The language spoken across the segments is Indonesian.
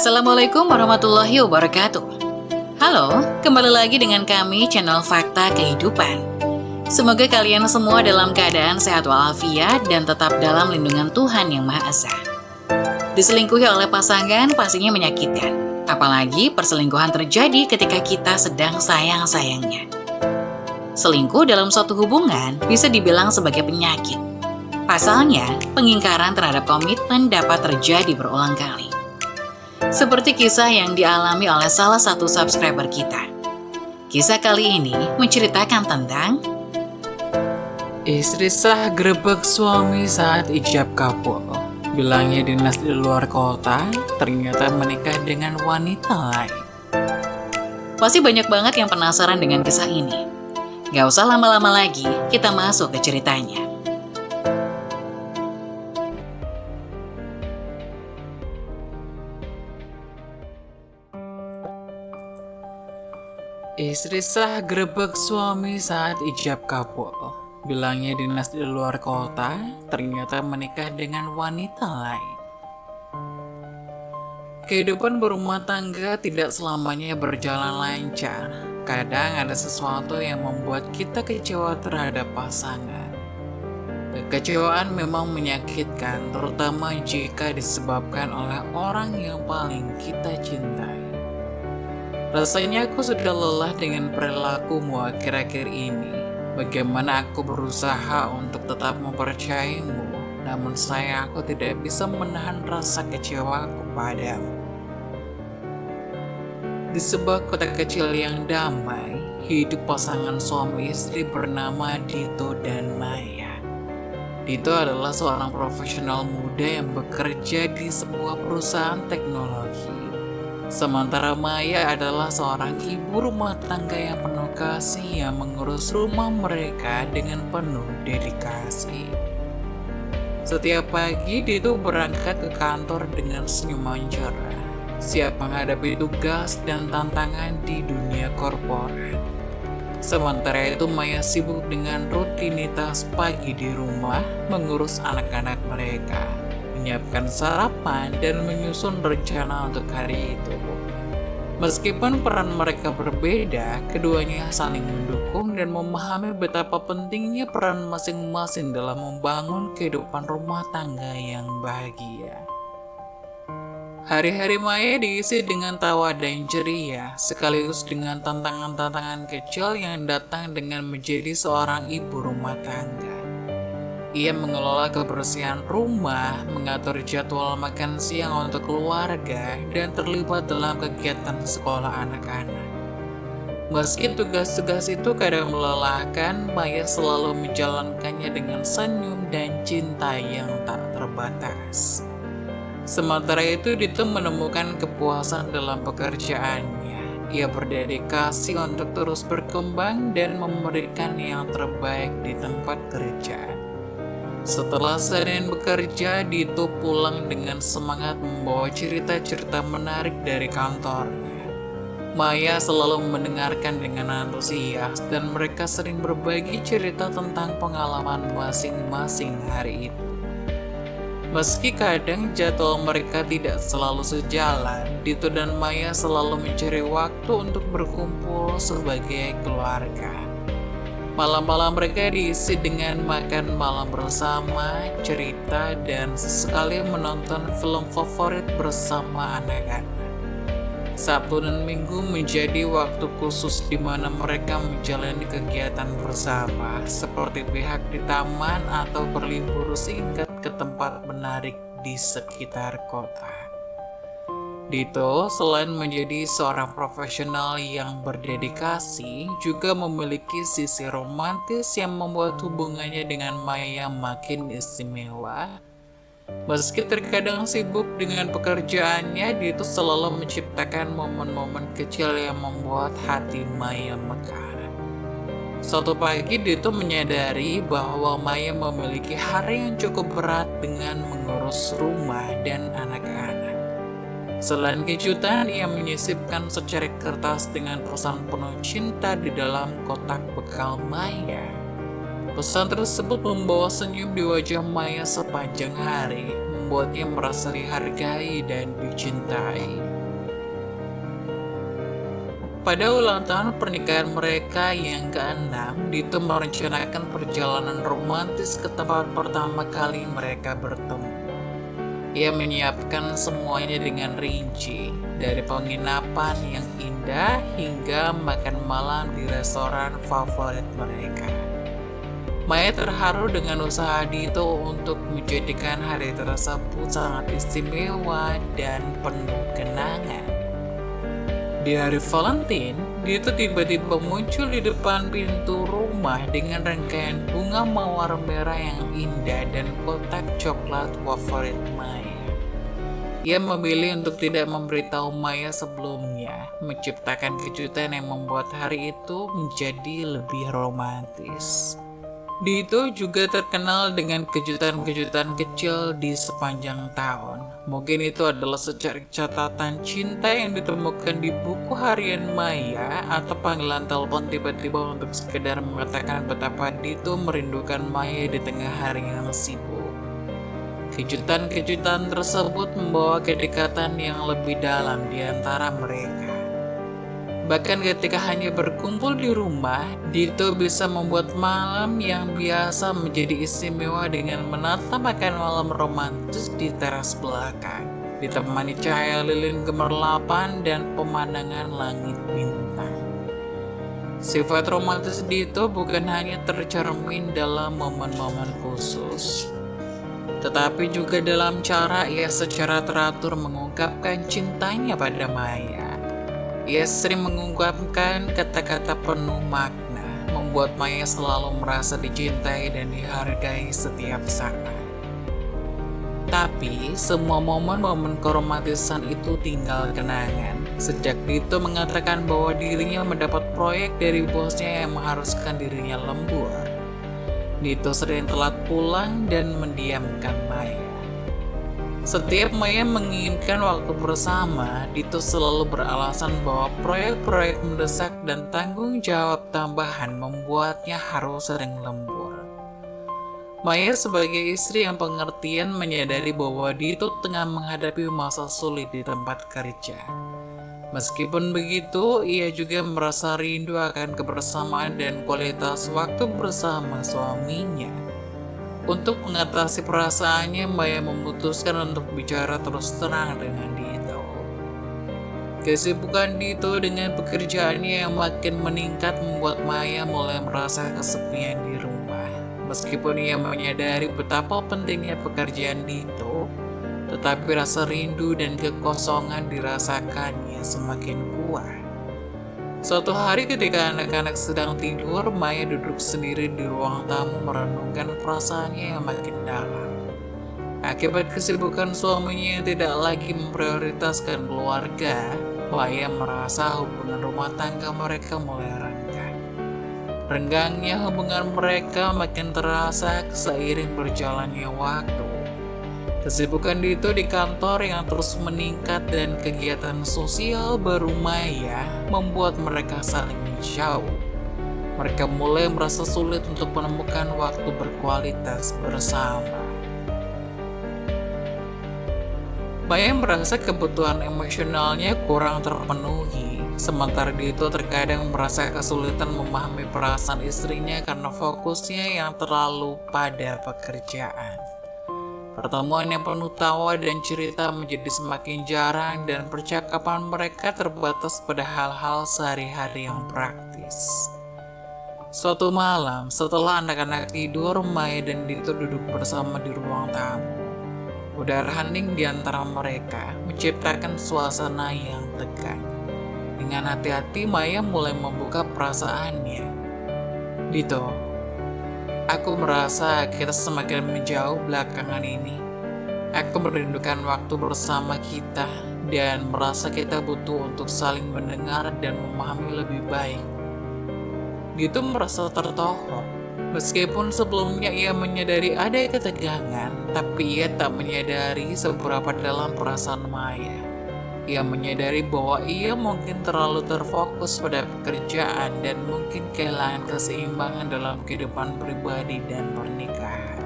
Assalamualaikum warahmatullahi wabarakatuh. Halo, kembali lagi dengan kami channel Fakta Kehidupan. Semoga kalian semua dalam keadaan sehat walafiat dan tetap dalam lindungan Tuhan Yang Maha Esa. Diselingkuhi oleh pasangan pastinya menyakitkan, apalagi perselingkuhan terjadi ketika kita sedang sayang-sayangnya. Selingkuh dalam suatu hubungan bisa dibilang sebagai penyakit. Pasalnya, pengingkaran terhadap komitmen dapat terjadi berulang kali. Seperti kisah yang dialami oleh salah satu subscriber kita. Kisah kali ini menceritakan tentang istri sah grebek suami saat ijab kabul. Bilangnya dinas di luar kota, ternyata menikah dengan wanita lain. Pasti banyak banget yang penasaran dengan kisah ini. Gak usah lama-lama lagi, kita masuk ke ceritanya. Istri sah grebek suami saat ijab kabul. Bilangnya dinas di luar kota, ternyata menikah dengan wanita lain. Kehidupan berumah tangga tidak selamanya berjalan lancar. Kadang ada sesuatu yang membuat kita kecewa terhadap pasangan. Kekecewaan memang menyakitkan, terutama jika disebabkan oleh orang yang paling kita cintai. Rasanya aku sudah lelah dengan perilakumu akhir-akhir ini. Bagaimana aku berusaha untuk tetap mempercayaimu, namun aku tidak bisa menahan rasa kecewa kepadamu. Di sebuah kota kecil yang damai, hidup pasangan suami istri bernama Dito dan Maya. Dito adalah seorang profesional muda yang bekerja di sebuah perusahaan teknologi. Sementara Maya adalah seorang ibu rumah tangga yang penuh kasih yang mengurus rumah mereka dengan penuh dedikasi. Setiap pagi Dito berangkat ke kantor dengan senyuman cerah, siap menghadapi tugas dan tantangan di dunia korporat. Sementara itu Maya sibuk dengan rutinitas pagi di rumah, mengurus anak-anak mereka, menyiapkan sarapan, dan menyusun rencana untuk hari itu. Meskipun peran mereka berbeda, keduanya saling mendukung dan memahami betapa pentingnya peran masing-masing dalam membangun kehidupan rumah tangga yang bahagia. Hari-hari Maya diisi dengan tawa dan ceria, sekaligus dengan tantangan-tantangan kecil yang datang dengan menjadi seorang ibu rumah tangga. Ia mengelola kebersihan rumah, mengatur jadwal makan siang untuk keluarga, dan terlibat dalam kegiatan sekolah anak-anak. Meski tugas-tugas itu kadang melelahkan, Maya selalu menjalankannya dengan senyum dan cinta yang tak terbatas. Sementara itu, Dito menemukan kepuasan dalam pekerjaannya. Ia berdedikasi untuk terus berkembang dan memberikan yang terbaik di tempat kerja. Setelah seharian bekerja, Dito pulang dengan semangat membawa cerita-cerita menarik dari kantornya. Maya selalu mendengarkan dengan antusias dan mereka sering berbagi cerita tentang pengalaman masing-masing hari itu. Meski kadang jadwal mereka tidak selalu sejalan, Dito dan Maya selalu mencari waktu untuk berkumpul sebagai keluarga. Malam-malam mereka diisi dengan makan malam bersama, cerita, dan sesekali menonton film favorit bersama anak-anak. Sabtu dan Minggu menjadi waktu khusus di mana mereka menjalani kegiatan bersama, seperti pihak di taman atau berlibur singkat ke tempat menarik di sekitar kota. Dito selain menjadi seorang profesional yang berdedikasi, juga memiliki sisi romantis yang membuat hubungannya dengan Maya makin istimewa. Meski terkadang sibuk dengan pekerjaannya, Dito selalu menciptakan momen-momen kecil yang membuat hati Maya mekar. Suatu pagi Dito menyadari bahwa Maya memiliki hari yang cukup berat dengan mengurus rumah dan anak-anak. Selain kejutan, ia menyisipkan secarik kertas dengan pesan penuh cinta di dalam kotak bekal Maya. Pesan tersebut membawa senyum di wajah Maya sepanjang hari, membuatnya merasa dihargai dan dicintai. Pada ulang tahun pernikahan mereka yang ke-6, Dito merencanakan perjalanan romantis ke tempat pertama kali mereka bertemu. Ia menyiapkan semuanya dengan rinci, dari penginapan yang indah hingga makan malam di restoran favorit mereka. Maya terharu dengan usaha Dito untuk menjadikan hari tersebut sangat istimewa dan penuh kenangan. Di hari Valentine, Dito tiba-tiba muncul di depan pintu rumah dengan rangkaian bunga mawar merah yang indah dan kotak coklat favorit Maya. Ia memilih untuk tidak memberitahu Maya sebelumnya, menciptakan kejutan yang membuat hari itu menjadi lebih romantis. Dito juga terkenal dengan kejutan-kejutan kecil di sepanjang tahun. Mungkin itu adalah secarik catatan cinta yang ditemukan di buku harian Maya atau panggilan telepon tiba-tiba untuk sekedar mengatakan betapa Dito merindukan Maya di tengah hari yang sibuk. Kejutan-kejutan tersebut membawa kedekatan yang lebih dalam di antara mereka. Bahkan ketika hanya berkumpul di rumah, Dito bisa membuat malam yang biasa menjadi istimewa dengan menata makan malam romantis di teras belakang, ditemani cahaya lilin gemerlapan dan pemandangan langit bintang. Sifat romantis Dito bukan hanya tercermin dalam momen-momen khusus, tetapi juga dalam cara ia secara teratur mengungkapkan cintanya pada Maya. Ia sering mengungkapkan kata-kata penuh makna, membuat Maya selalu merasa dicintai dan dihargai setiap saat. Tapi, semua momen-momen keromantisan itu tinggal kenangan. Sejak Dito mengatakan bahwa dirinya mendapat proyek dari bosnya yang mengharuskan dirinya lembur, Dito sering telat pulang dan mendiamkan Maya. Setiap Maya menginginkan waktu bersama, Dito selalu beralasan bahwa proyek-proyek mendesak dan tanggung jawab tambahan membuatnya harus sering lembur. Maya sebagai istri yang pengertian menyadari bahwa Dito tengah menghadapi masa sulit di tempat kerja. Meskipun begitu, ia juga merasa rindu akan kebersamaan dan kualitas waktu bersama suaminya. Untuk mengatasi perasaannya, Maya memutuskan untuk bicara terus terang dengan Dito. Kesibukan Dito dengan pekerjaannya yang makin meningkat membuat Maya mulai merasa kesepian di rumah. Meskipun ia menyadari betapa pentingnya pekerjaan Dito, tetapi rasa rindu dan kekosongan dirasakannya semakin kuat. Suatu hari ketika anak-anak sedang tidur, Maya duduk sendiri di ruang tamu merenungkan perasaannya yang makin dalam. Akibat kesibukan suaminya yang tidak lagi memprioritaskan keluarga, Maya merasa hubungan rumah tangga mereka mulai renggang. Renggangnya hubungan mereka makin terasa seiring berjalannya waktu. Kesibukan Dito di kantor yang terus meningkat dan kegiatan sosial baru Maya membuat mereka saling menjauh. Mereka mulai merasa sulit untuk menemukan waktu berkualitas bersama. Maya merasa kebutuhan emosionalnya kurang terpenuhi, sementara Dito terkadang merasa kesulitan memahami perasaan istrinya karena fokusnya yang terlalu pada pekerjaan. Pertemuan yang penuh tawa dan cerita menjadi semakin jarang dan percakapan mereka terbatas pada hal-hal sehari-hari yang praktis. Suatu malam, setelah anak-anak tidur, Maya dan Dito duduk bersama di ruang tamu. Udara hening di antara mereka menciptakan suasana yang tegang. Dengan hati-hati, Maya mulai membuka perasaannya. Dito, aku merasa kita semakin menjauh belakangan ini. Aku merindukan waktu bersama kita dan merasa kita butuh untuk saling mendengar dan memahami lebih baik. Dito merasa tertohok. Meskipun sebelumnya ia menyadari ada ketegangan, tapi ia tak menyadari seberapa dalam perasaan Maya. Ia menyadari bahwa ia mungkin terlalu terfokus pada pekerjaan dan mungkin kehilangan keseimbangan dalam kehidupan pribadi dan pernikahan.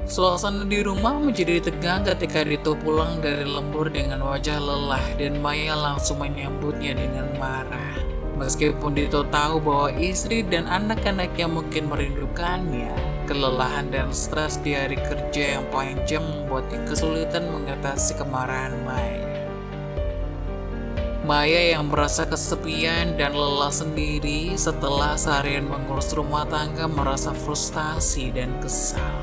Suasana di rumah menjadi tegang ketika Dito pulang dari lembur dengan wajah lelah dan Maya langsung menyambutnya dengan marah. Meskipun Dito tahu bahwa istri dan anak-anaknya mungkin merindukannya, kelelahan dan stres di hari kerja yang panjang membuatnya kesulitan mengatasi kemarahan Maya. Maya yang merasa kesepian dan lelah sendiri setelah seharian mengurus rumah tangga merasa frustasi dan kesal.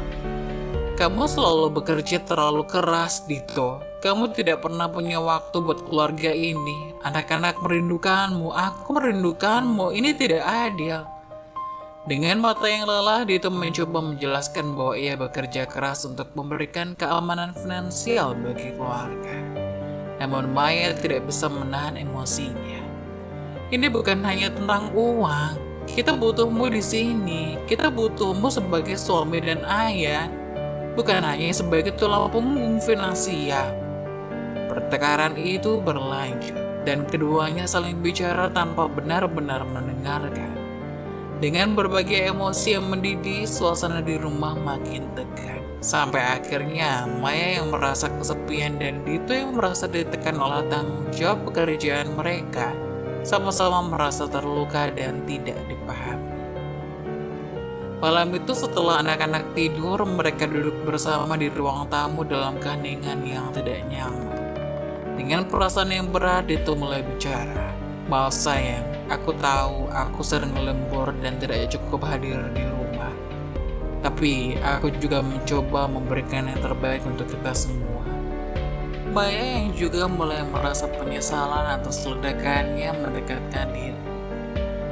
Kamu selalu bekerja terlalu keras, Dito. Kamu tidak pernah punya waktu buat keluarga ini. Anak-anak merindukanmu, aku merindukanmu. Ini tidak adil. Dengan mata yang lelah, Dito mencoba menjelaskan bahwa ia bekerja keras untuk memberikan keamanan finansial bagi keluarga. Namun Maya tidak bisa menahan emosinya. Ini bukan hanya tentang uang. Kita butuhmu di sini. Kita butuhmu sebagai suami dan ayah. Bukan hanya sebagai tulang punggung finansial. Pertengkaran itu berlanjut, dan keduanya saling bicara tanpa benar-benar mendengarkan. Dengan berbagai emosi yang mendidih, suasana di rumah makin tegang. Sampai akhirnya Maya yang merasa kesepian dan Dito yang merasa ditekan oleh tanggung jawab pekerjaan mereka, sama-sama merasa terluka dan tidak dipahami. Malam itu setelah anak-anak tidur, mereka duduk bersama di ruang tamu dalam keheningan yang tidak nyaman. Dengan perasaan yang berat, Dito mulai bicara. Maaf sayang, aku tahu aku sering lembur dan tidak cukup hadir di rumah. Tapi aku juga mencoba memberikan yang terbaik untuk kita semua. Maya yang juga mulai merasa penyesalan atas ledakannya mendekatkan diri.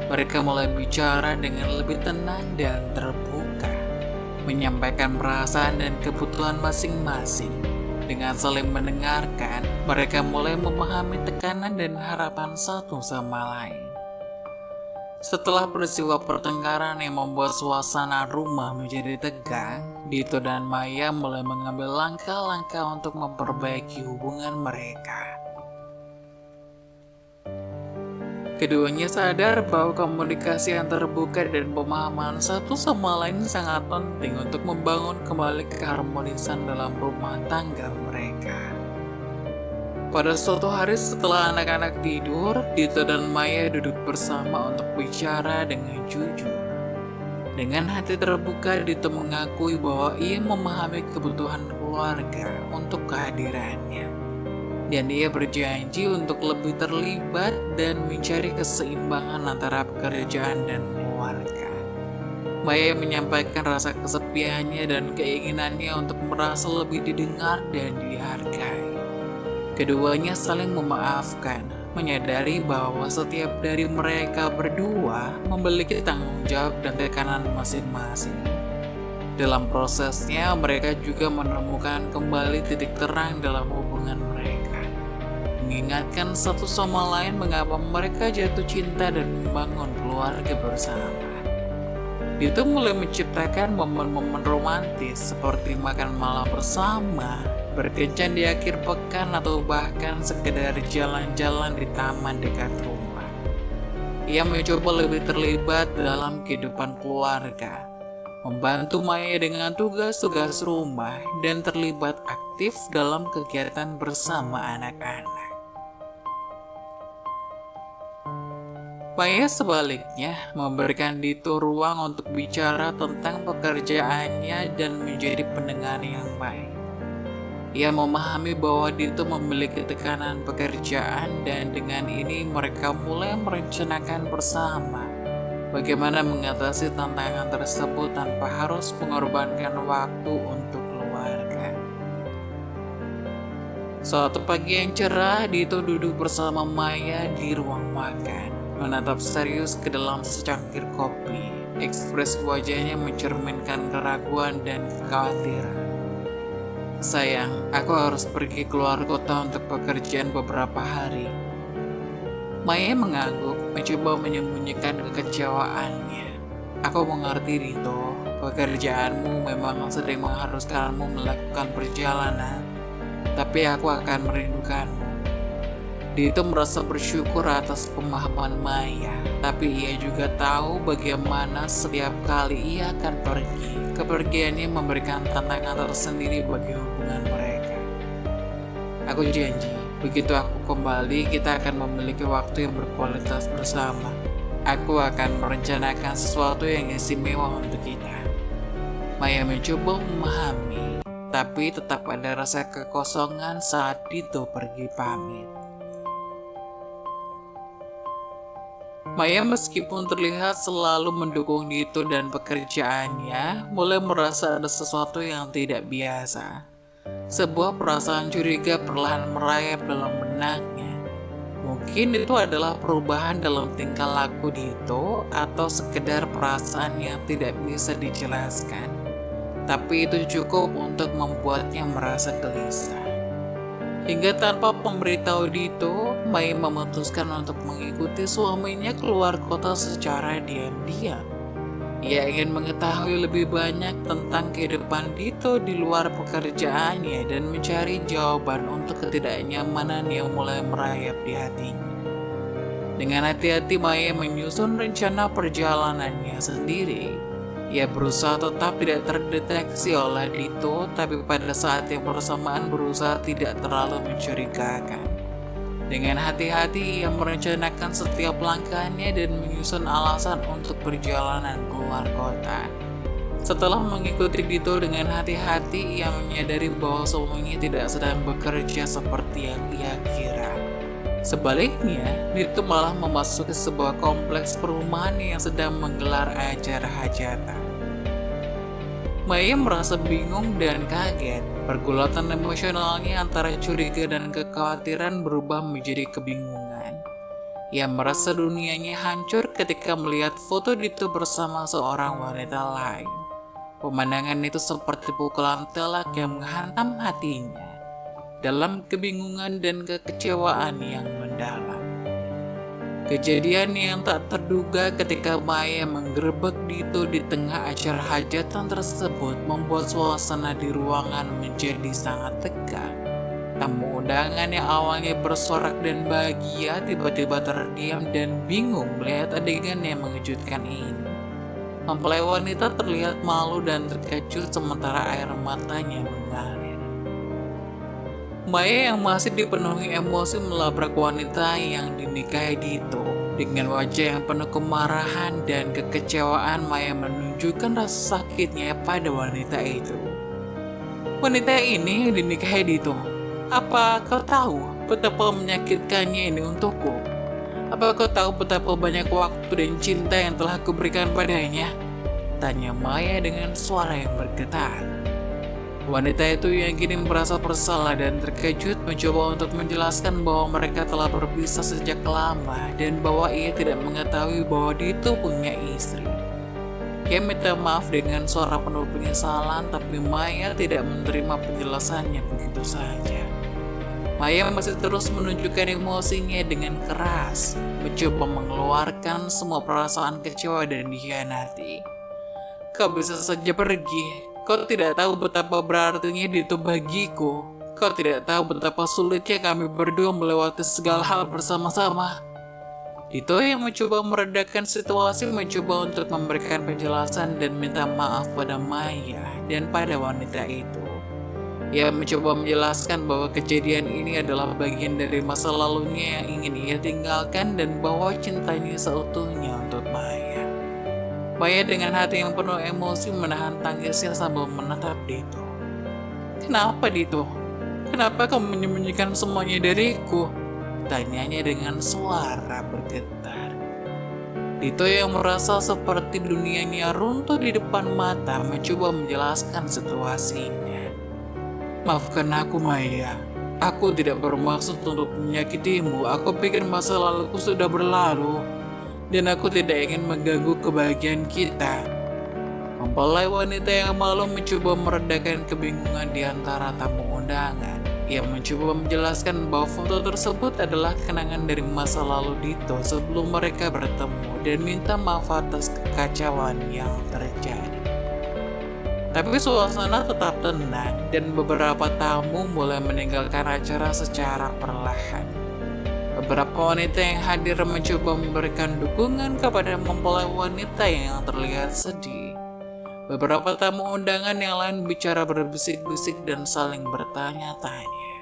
Mereka mulai bicara dengan lebih tenang dan terbuka, menyampaikan perasaan dan kebutuhan masing-masing. Dengan saling mendengarkan, mereka mulai memahami tekanan dan harapan satu sama lain. Setelah peristiwa pertengkaran yang membuat suasana rumah menjadi tegang, Dito dan Maya mulai mengambil langkah-langkah untuk memperbaiki hubungan mereka. Keduanya sadar bahwa komunikasi yang terbuka dan pemahaman satu sama lain sangat penting untuk membangun kembali keharmonisan dalam rumah tangga mereka. Pada suatu hari setelah anak-anak tidur, Dito dan Maya duduk bersama untuk bicara dengan jujur. Dengan hati terbuka, Dito mengakui bahwa ia memahami kebutuhan keluarga untuk kehadirannya. Dan ia berjanji untuk lebih terlibat dan mencari keseimbangan antara pekerjaan dan keluarga. Maya menyampaikan rasa kesepiannya dan keinginannya untuk merasa lebih didengar dan dihargai. Keduanya saling memaafkan, menyadari bahwa setiap dari mereka berdua memiliki tanggung jawab dan tekanan masing-masing. Dalam prosesnya, mereka juga menemukan kembali titik terang dalam hubungan mereka. Mengingatkan satu sama lain mengapa mereka jatuh cinta dan membangun keluarga bersama. Dito mulai menciptakan momen-momen romantis seperti makan malam bersama, berkencan di akhir pekan atau bahkan sekedar jalan-jalan di taman dekat rumah. Ia mencoba lebih terlibat dalam kehidupan keluarga, membantu Maya dengan tugas-tugas rumah dan terlibat aktif dalam kegiatan bersama anak-anak. Maya sebaliknya memberikan Dito ruang untuk bicara tentang pekerjaannya dan menjadi pendengar yang baik. Ia memahami bahwa Dito memiliki tekanan pekerjaan dan dengan ini mereka mulai merencanakan bersama bagaimana mengatasi tantangan tersebut tanpa harus mengorbankan waktu untuk keluarga. Suatu pagi yang cerah, Dito duduk bersama Maya di ruang makan, menatap serius ke dalam secangkir kopi. Ekspresi wajahnya mencerminkan keraguan dan kekhawatiran. Sayang, aku harus pergi keluar kota untuk pekerjaan beberapa hari. Maya mengangguk, mencoba menyembunyikan kekecewaannya. Aku mengerti, Dito. Pekerjaanmu memang sering mengharuskanmu melakukan perjalanan, tapi aku akan merindukanmu. Dito merasa bersyukur atas pemahaman Maya, tapi ia juga tahu bagaimana setiap kali ia akan pergi, kepergiannya memberikan tantangan tersendiri bagi hubungan mereka. Aku janji, begitu aku kembali, kita akan memiliki waktu yang berkualitas bersama. Aku akan merencanakan sesuatu yang istimewa untuk kita. Maya mencoba memahami, tapi tetap ada rasa kekosongan saat Dito pergi pamit. Maya meskipun terlihat selalu mendukung Dito dan pekerjaannya, mulai merasa ada sesuatu yang tidak biasa. Sebuah perasaan curiga perlahan merayap dalam benaknya. Mungkin itu adalah perubahan dalam tingkah laku Dito atau sekedar perasaan yang tidak bisa dijelaskan. Tapi itu cukup untuk membuatnya merasa gelisah. Hingga tanpa pemberitahu Dito, Maya memutuskan untuk mengikuti suaminya keluar kota secara diam-diam. Ia ingin mengetahui lebih banyak tentang kehidupan Dito di luar pekerjaannya dan mencari jawaban untuk ketidaknyamanan yang mulai merayap di hatinya. Dengan hati-hati Maya menyusun rencana perjalanannya sendiri. Ia berusaha tetap tidak terdeteksi oleh Dito, tapi pada saat yang bersamaan berusaha tidak terlalu mencurigakan. Dengan hati-hati ia merencanakan setiap langkahnya dan menyusun alasan untuk perjalanan keluar kota. Setelah mengikuti Dito dengan hati-hati, ia menyadari bahwa suaminya tidak sedang bekerja seperti yang ia kira. Sebaliknya, Dito malah memasuki sebuah kompleks perumahan yang sedang menggelar acara hajatan. Maya merasa bingung dan kaget. Pergulatan emosionalnya antara curiga dan kekhawatiran berubah menjadi kebingungan. Ia merasa dunianya hancur ketika melihat foto Dito bersama seorang wanita lain. Pemandangan itu seperti pukulan telak yang menghantam hatinya. Dalam kebingungan dan kekecewaan yang mendalam. Kejadian yang tak terduga ketika Maya menggerebek Dito di tengah acara hajatan tersebut membuat suasana di ruangan menjadi sangat tegang. Tamu undangan yang awalnya bersorak dan bahagia tiba-tiba terdiam dan bingung melihat adegan yang mengejutkan ini. Mempelai wanita terlihat malu dan terkejut sementara air matanya mengalir. Maya yang masih dipenuhi emosi melabrak wanita yang dinikahi Dito. Dengan wajah yang penuh kemarahan dan kekecewaan, Maya menunjukkan rasa sakitnya pada wanita itu. Wanita ini yang dinikahi Dito. Apa kau tahu betapa menyakitkannya ini untukku? Apa kau tahu betapa banyak waktu dan cinta yang telah kuberikan padanya? Tanya Maya dengan suara yang bergetar. Wanita itu yang kini merasa bersalah dan terkejut mencoba untuk menjelaskan bahwa mereka telah berpisah sejak lama dan bahwa ia tidak mengetahui bahwa Dito punya istri. Ia minta maaf dengan suara penuh penyesalan, tapi Maya tidak menerima penjelasannya begitu saja. Maya masih terus menunjukkan emosinya dengan keras, mencoba mengeluarkan semua perasaan kecewa dan dikhianati. Kau bisa saja pergi. Kau tidak tahu betapa berartinya Dito bagiku. Kau tidak tahu betapa sulitnya kami berdua melewati segala hal bersama-sama. Dito yang mencoba meredakan situasi mencoba untuk memberikan penjelasan dan minta maaf pada Maya dan pada wanita itu. Ia mencoba menjelaskan bahwa kejadian ini adalah bagian dari masa lalunya yang ingin ia tinggalkan dan bahwa cintanya seutuhnya untuk Maya. Maya dengan hati yang penuh emosi menahan tangisnya sambil menatap Dito. Kenapa Dito? Kenapa kau menyembunyikan semuanya dariku? Tanyanya dengan suara bergetar. Dito yang merasa seperti dunianya runtuh di depan mata mencoba menjelaskan situasinya. Maafkan aku Maya. Aku tidak bermaksud untuk menyakitimu. Aku pikir masa laluku sudah berlalu. Dan aku tidak ingin mengganggu kebahagiaan kita. Mempelai wanita yang malu mencoba meredakan kebingungan di antara tamu undangan. Ia mencoba menjelaskan bahwa foto tersebut adalah kenangan dari masa lalu Dito sebelum mereka bertemu dan minta maaf atas kekacauan yang terjadi. Tapi suasana tetap tenang dan beberapa tamu mulai meninggalkan acara secara perlahan. Beberapa wanita yang hadir mencoba memberikan dukungan kepada mempelai wanita yang terlihat sedih. Beberapa tamu undangan yang lain bicara berbisik-bisik dan saling bertanya-tanya.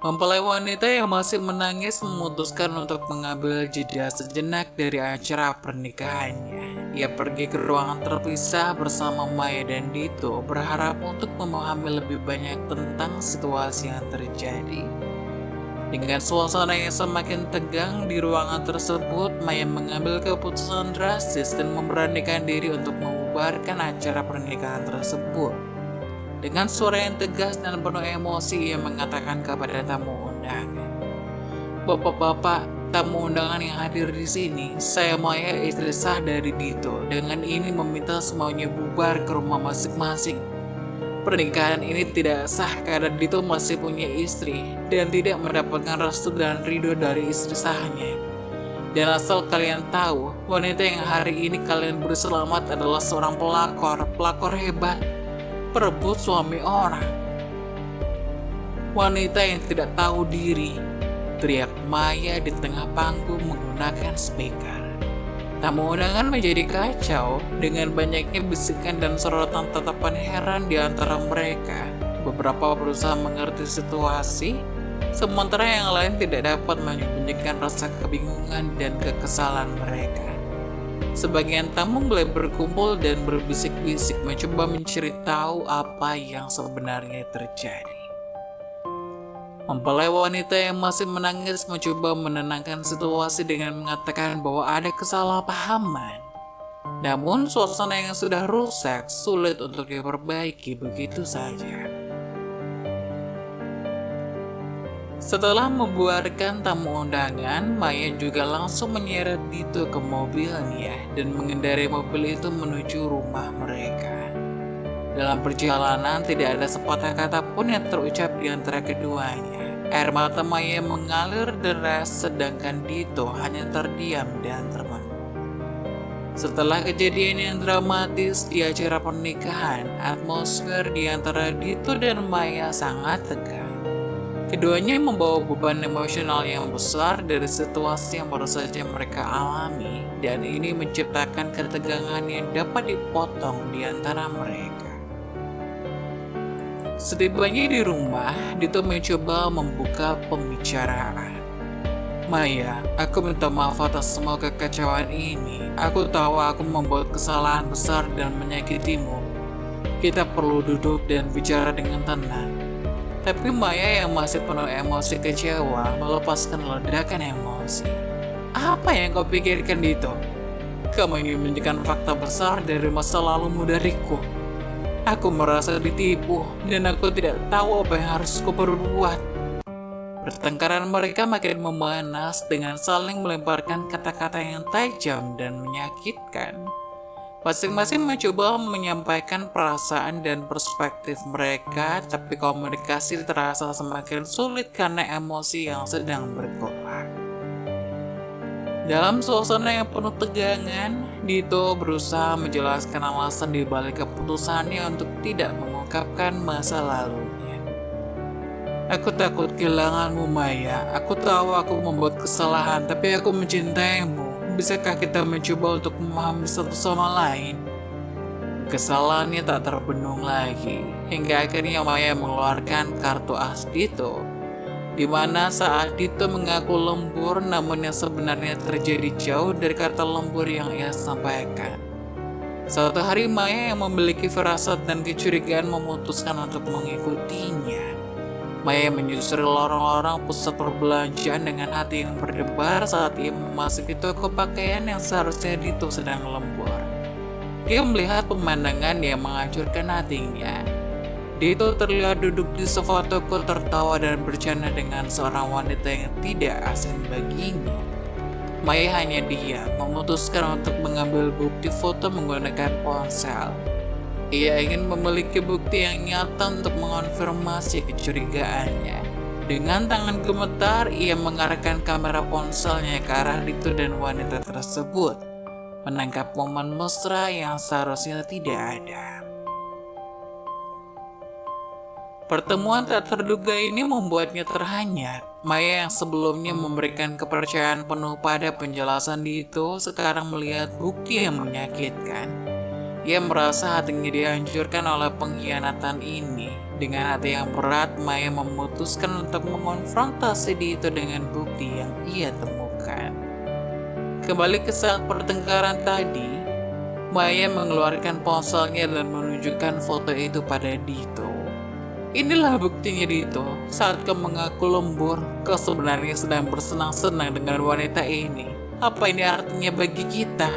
Mempelai wanita yang masih menangis memutuskan untuk mengambil jeda sejenak dari acara pernikahannya. Ia pergi ke ruangan terpisah bersama Maya dan Dito, berharap untuk memahami lebih banyak tentang situasi yang terjadi. Dengan suasana yang semakin tegang di ruangan tersebut, Maya mengambil keputusan drastis dan memberanikan diri untuk membubarkan acara pernikahan tersebut. Dengan suara yang tegas dan penuh emosi, ia mengatakan kepada tamu undangan, "Bapak-bapak, tamu undangan yang hadir di sini, saya Maya, istri sah dari Dito. Dengan ini meminta semuanya bubar ke rumah masing-masing. Pernikahan ini tidak sah karena Dito masih punya istri dan tidak mendapatkan restu dan ridho dari istri sahnya. Dan asal kalian tahu, wanita yang hari ini kalian beri selamat adalah seorang pelakor hebat, perebut suami orang. Wanita yang tidak tahu diri," teriak Maya di tengah panggung menggunakan speaker. Tamu undangan menjadi kacau dengan banyaknya bisikan dan sorotan tatapan heran di antara mereka. Beberapa berusaha mengerti situasi, sementara yang lain tidak dapat menyembunyikan rasa kebingungan dan kekesalan mereka. Sebagian tamu mulai berkumpul dan berbisik-bisik mencoba mencari tahu apa yang sebenarnya terjadi. Mempelai wanita yang masih menangis mencoba menenangkan situasi dengan mengatakan bahwa ada kesalahpahaman. Namun suasana yang sudah rusak sulit untuk diperbaiki begitu saja. Setelah membuarkan tamu undangan, Maya juga langsung menyeret Dito ke mobilnya dan mengendarai mobil itu menuju rumah mereka. Dalam perjalanan tidak ada sepatah kata pun yang terucap di antara keduanya. Air mata Maya mengalir deras sedangkan Dito hanya terdiam dan termenung. Setelah kejadian yang dramatis di acara pernikahan, atmosfer di antara Dito dan Maya sangat tegang. Keduanya membawa beban emosional yang besar dari situasi yang baru saja mereka alami, dan ini menciptakan ketegangan yang dapat dipotong di antara mereka. Setibanya di rumah, Dito mencoba membuka pembicaraan. "Maya, aku minta maaf atas semua kekacauan ini. Aku tahu aku membuat kesalahan besar dan menyakitimu. Kita perlu duduk dan bicara dengan tenang." Tapi Maya yang masih penuh emosi kecewa melepaskan ledakan emosi. "Apa yang kau pikirkan, Dito? Kamu ingin menunjukkan fakta besar dari masa lalumu dariku. Aku merasa ditipu dan aku tidak tahu apa yang harus kuperbuat." Pertengkaran mereka makin memanas dengan saling melemparkan kata-kata yang tajam dan menyakitkan. Masing-masing mencoba menyampaikan perasaan dan perspektif mereka, tapi komunikasi terasa semakin sulit karena emosi yang sedang bergolak. Dalam suasana yang penuh tegangan, Dito berusaha menjelaskan alasan di balik keputusannya untuk tidak mengungkapkan masa lalunya. "Aku takut kehilanganmu, Maya. Aku tahu aku membuat kesalahan, tapi aku mencintaimu. Bisakah kita mencoba untuk memahami satu sama lain?" Kesalahannya tak terbendung lagi, hingga akhirnya Maya mengeluarkan kartu as Dito, di mana saat Dito mengaku lembur, namun yang sebenarnya terjadi jauh dari kata lembur yang ia sampaikan. Suatu hari Maya yang memiliki firasat dan kecurigaan memutuskan untuk mengikutinya. Maya menyusuri lorong-lorong pusat perbelanjaan dengan hati yang berdebar saat ia memasuki toko pakaian yang seharusnya Dito sedang lembur. Dia melihat pemandangan yang menghancurkan hatinya. Dito terlihat duduk di sofa toko tertawa dan bercanda dengan seorang wanita yang tidak asing baginya. Maya hanya diam, memutuskan untuk mengambil bukti foto menggunakan ponsel. Ia ingin memiliki bukti yang nyata untuk mengonfirmasi kecurigaannya. Dengan tangan gemetar, ia mengarahkan kamera ponselnya ke arah Dito dan wanita tersebut, menangkap momen mesra yang seharusnya tidak ada. Pertemuan tak terduga ini membuatnya terhanyut. Maya yang sebelumnya memberikan kepercayaan penuh pada penjelasan Dito sekarang melihat bukti yang menyakitkan. Ia merasa hatinya dihancurkan oleh pengkhianatan ini. Dengan hati yang berat, Maya memutuskan untuk mengonfrontasi Dito dengan bukti yang ia temukan. Kembali ke saat pertengkaran tadi, Maya mengeluarkan ponselnya dan menunjukkan foto itu pada Dito. Inilah buktinya Dito, saat kau mengaku lembur, kau sebenarnya sedang bersenang-senang dengan wanita ini. Apa ini artinya bagi kita?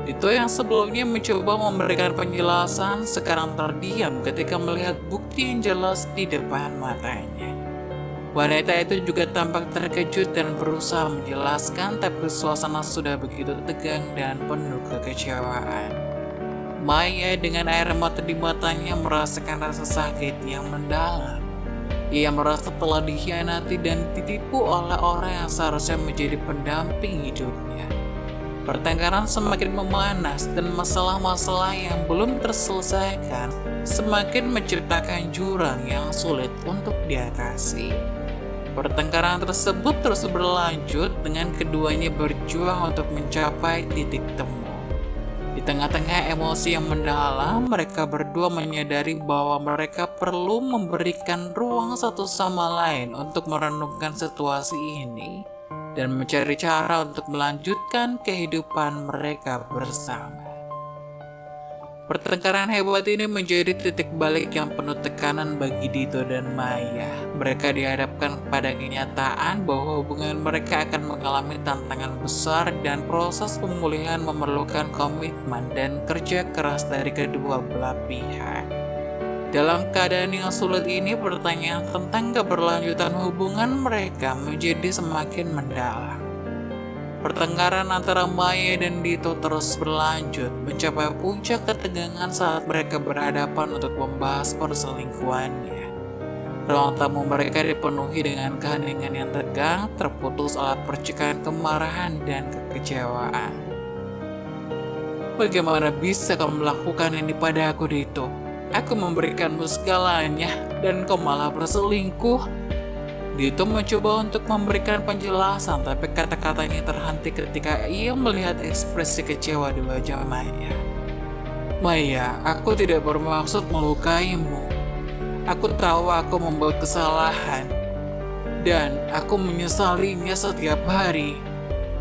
Dito yang sebelumnya mencoba memberikan penjelasan, sekarang terdiam ketika melihat bukti yang jelas di depan matanya. Wanita itu juga tampak terkejut dan berusaha menjelaskan, tapi suasana sudah begitu tegang dan penuh kekecewaan. Maya dengan air mata di matanya merasakan rasa sakit yang mendalam. Ia merasa telah dikhianati dan ditipu oleh orang yang seharusnya menjadi pendamping hidupnya. Pertengkaran semakin memanas dan masalah-masalah yang belum terselesaikan semakin menciptakan jurang yang sulit untuk diatasi. Pertengkaran tersebut terus berlanjut dengan keduanya berjuang untuk mencapai titik temu. Di tengah-tengah emosi yang mendalam, mereka berdua menyadari bahwa mereka perlu memberikan ruang satu sama lain untuk merenungkan situasi ini dan mencari cara untuk melanjutkan kehidupan mereka bersama. Pertengkaran hebat ini menjadi titik balik yang penuh tekanan bagi Dito dan Maya. Mereka dihadapkan pada kenyataan bahwa hubungan mereka akan mengalami tantangan besar dan proses pemulihan memerlukan komitmen dan kerja keras dari kedua belah pihak. Dalam keadaan yang sulit ini, pertanyaan tentang keberlanjutan hubungan mereka menjadi semakin mendalam. Pertengkaran antara Maya dan Dito terus berlanjut, mencapai puncak ketegangan saat mereka berhadapan untuk membahas perselingkuhannya. Ruang tamu mereka dipenuhi dengan keheningan yang tegang, terputus oleh percikan kemarahan dan kekecewaan. Bagaimana bisa kau melakukan ini pada aku, Dito? Aku memberikanmu segalanya, dan kau malah berselingkuh. Dito mencoba untuk memberikan penjelasan, tapi kata-katanya terhenti ketika ia melihat ekspresi kecewa di wajah Maya. Maya, aku tidak bermaksud melukaimu. Aku tahu aku membuat kesalahan, dan aku menyesalinya setiap hari.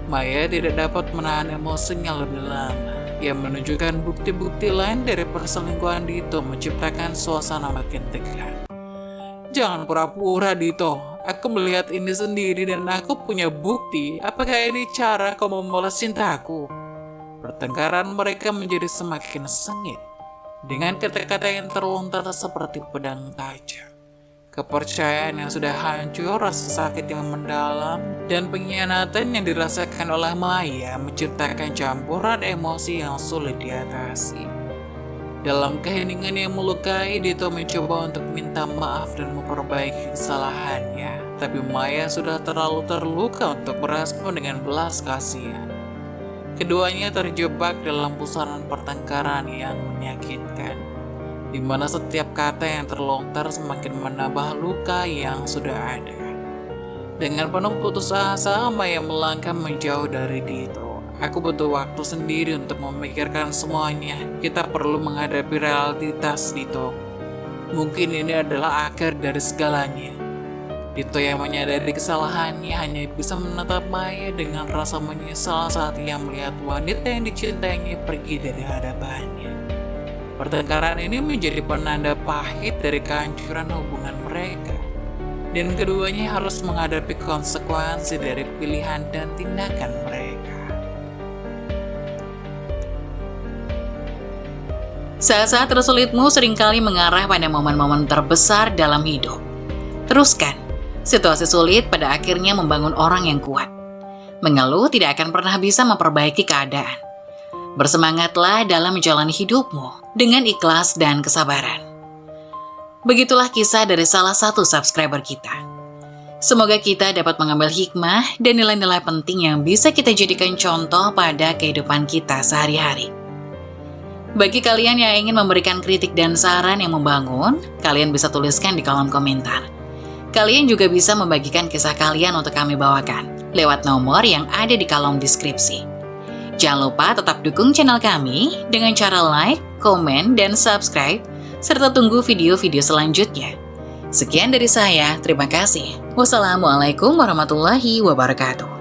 Maya tidak dapat menahan emosinya lebih lama. Ia menunjukkan bukti-bukti lain dari perselingkuhan Dito, menciptakan suasana makin tegang. Jangan pura-pura, Dito. Aku melihat ini sendiri dan aku punya bukti. Apakah ini cara kau membalas cintaku? Pertengkaran mereka menjadi semakin sengit. Dengan kata-kata yang terlontar seperti pedang tajam. Kepercayaan yang sudah hancur, rasa sakit yang mendalam, dan pengkhianatan yang dirasakan oleh Maya menciptakan campuran emosi yang sulit diatasi. Dalam keheningan yang melukai, Dito mencoba untuk minta maaf dan memperbaiki kesalahannya. Tapi Maya sudah terlalu terluka untuk merespon dengan belas kasihan. Keduanya terjebak dalam pusaran pertengkaran yang menyakitkan, di mana setiap kata yang terlontar semakin menambah luka yang sudah ada. Dengan penuh putus asa, Maya melangkah menjauh dari Dito. Aku butuh waktu sendiri untuk memikirkan semuanya. Kita perlu menghadapi realitas, Dito. Mungkin ini adalah akhir dari segalanya. Dito yang menyadari kesalahannya hanya bisa menatap Maya dengan rasa menyesal saat ia melihat wanita yang dicintainya pergi dari hadapannya. Pertengkaran ini menjadi penanda pahit dari kehancuran hubungan mereka. Dan keduanya harus menghadapi konsekuensi dari pilihan dan tindakan mereka. Saat-saat tersulitmu seringkali mengarah pada momen-momen terbesar dalam hidup. Teruskan, situasi sulit pada akhirnya membangun orang yang kuat. Mengeluh tidak akan pernah bisa memperbaiki keadaan. Bersemangatlah dalam menjalani hidupmu dengan ikhlas dan kesabaran. Begitulah kisah dari salah satu subscriber kita. Semoga kita dapat mengambil hikmah dan nilai-nilai penting yang bisa kita jadikan contoh pada kehidupan kita sehari-hari. Bagi kalian yang ingin memberikan kritik dan saran yang membangun, kalian bisa tuliskan di kolom komentar. Kalian juga bisa membagikan kisah kalian untuk kami bawakan lewat nomor yang ada di kolom deskripsi. Jangan lupa tetap dukung channel kami dengan cara like, komen, dan subscribe, serta tunggu video-video selanjutnya. Sekian dari saya, terima kasih. Wassalamualaikum warahmatullahi wabarakatuh.